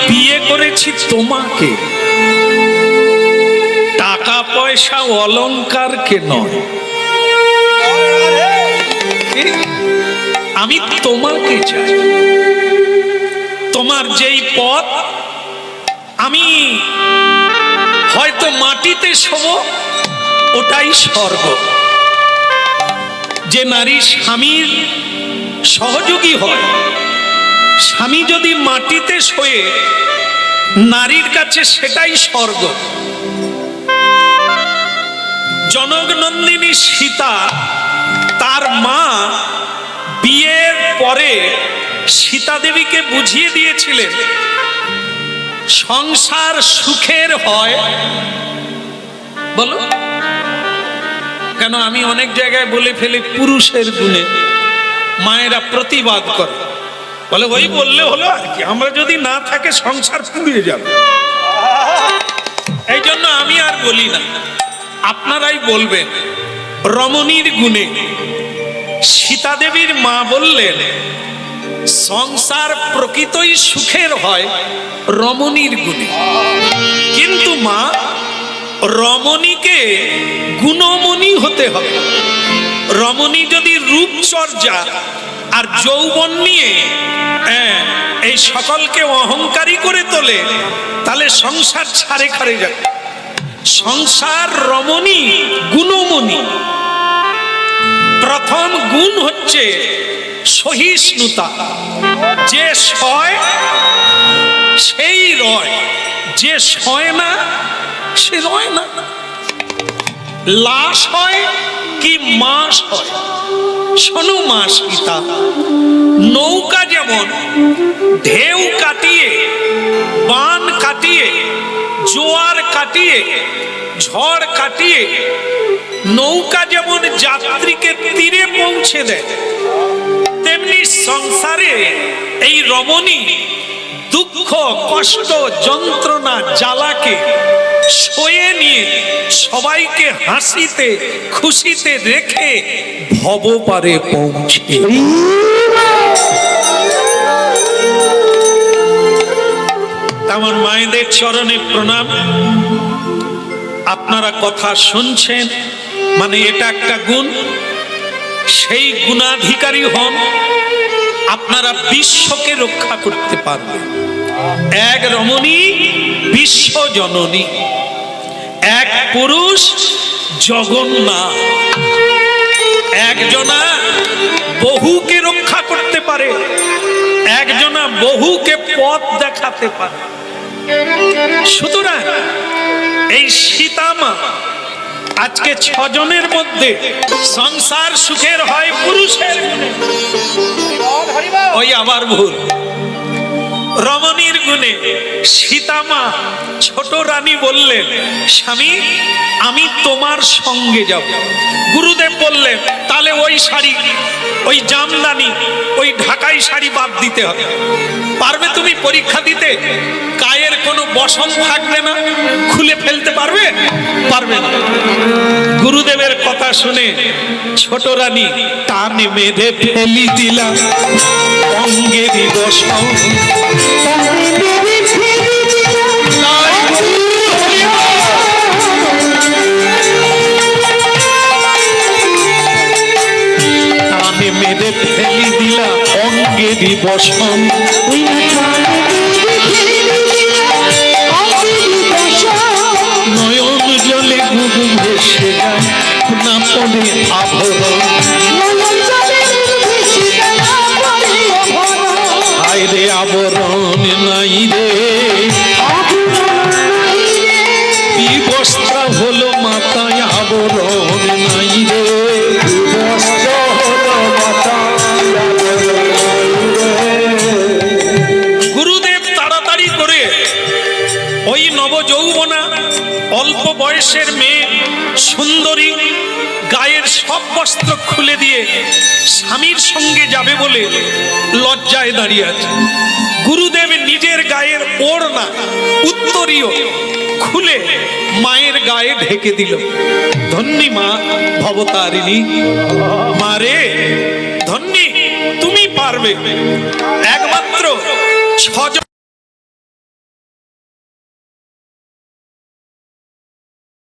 বিয়ে করেছি তোমাকে, টাকা পয়সা অলংকারকে নয়, আমি তোমাকে চাই। তোমার যেই পথ, আমি হয়তো মাটিতে শোব, ওটাই স্বর্গ। যে নারী স্বামীর সহযোগী হয়, স্বামী যদি মাটিতে শোয়ে, নারীর কাছে সেটাই স্বর্গ। জনকনন্দিনী সীতা, তার মা বিয়ের পরে সীতা দেবীকে বুঝিয়ে দিয়েছিলেন, সংসার সুখের হয়। বলো কেন? আমি অনেক জায়গায় বলে ফেলি পুরুষের গুণে, মায়েরা প্রতিবাদ করে, বলে ওই বললে হলো আর কি, আমরা যদি না থাকে সংসার পুড়িয়ে যাবে। এই জন্য আমি আর বলি না, আপনারাই বলবেন। রমণীর গুণে সীতা দেবীর মা বললেন, সংসার প্রকৃতই সুখের হয় রমণীর গুণে। কিন্তু মা, রমণীকে গুণমণি হতে হবে। রমণী যদি রূপচর্যা আর যৌবন নিয়ে এই সকলকে অহংকারী করে তোলে, তাহলে সংসার ছাড়ে খারে যাবে। সংসার রমণী গুণমণি। প্রথম গুণ হচ্ছে সহিষ্ণুতা। যে সয় সেই রয়, যে সয় না সে রয় না। লাশ হয় কি মাস হয়? শোনো মা সীতা, নৌকা যেমন ঢেউ কাটিয়ে, বান কাটিয়ে, জোয়ার কাটিয়ে, ঝড় কাটিয়ে, নৌকা যেমন যাত্রীকে তীরে পৌঁছে দেয়, তেমনি সংসারে এই রমণী দুঃখ, কষ্ট, যন্ত্রণা, জ্বালাকে সয়ে নিয়ে সবাইকে হাসিতে খুশিতে রেখে ভবপারে পৌঁছে। আমার মায়েদের চরণে প্রণাম। আপনারা কথা শুনছেন, মানে এটা একটা গুণ। সেই গুণাধিকারী হন, আপনারা বিশ্বকে রক্ষা করতে পারবেন। এক রমণী বিশ্ব জননী, এক পুরুষ জগন্নাথ। একজনা বহুকে রক্ষা করতে পারে, একজনা বহুকে পথ দেখাতে পারে। সুতরাং এই সীতা মা আজকে 6 জনের মধ্যে সংসার সুখের হয় পুরুষের গুণে। ওই আবার ভুল, রমণীর গুণে। সীতা মা ছোট রানী বললেন, স্বামী আমি তোমার সঙ্গে যাব। গুরুদেব বললেন, তাহলে ওই শাড়ি, ওই জামদানি, ওই ঢাকাই শাড়ি বাদ দিতে হবে। পারবে তুমি পরীক্ষা দিতে? গায়ের কোনো বসন থাকবে না, খুলে ফেলতে পারবে? পারবে না। গুরুদেবের কথা শুনে ছোট রানী টানে বেঁধে ফেলি দিলা অঙ্গেরই বসন। টানে বেঁধে ফেলি দিলা অঙ্গেরই বসন। নয়ন জলে গুরু ভেসে যায় না পড়ে আভরণ। হায় রে আবরণ নাই রে, বিবস্ত্র হলো মাথায় আবরণ নাই রে। গুরুদেব তাড়াতাড়ি করে ওই নবযৌবনা অল্প বয়সের মেয়ে সুন্দরী গায়ের সব বস্ত্র খুলে দিয়ে স্বামীর সঙ্গে যাবে বলে লজ্জায় দাঁড়িয়ে আছে। গুরুদেব নিজের গায়ের ওড়না উত্তরীয় খুলে মায়ের গায়ে ঢেকে দিল। ধন্যী মা ভবতারিণী, মারে ধন্যী, তুমি পারবে। একমাত্র 6 জন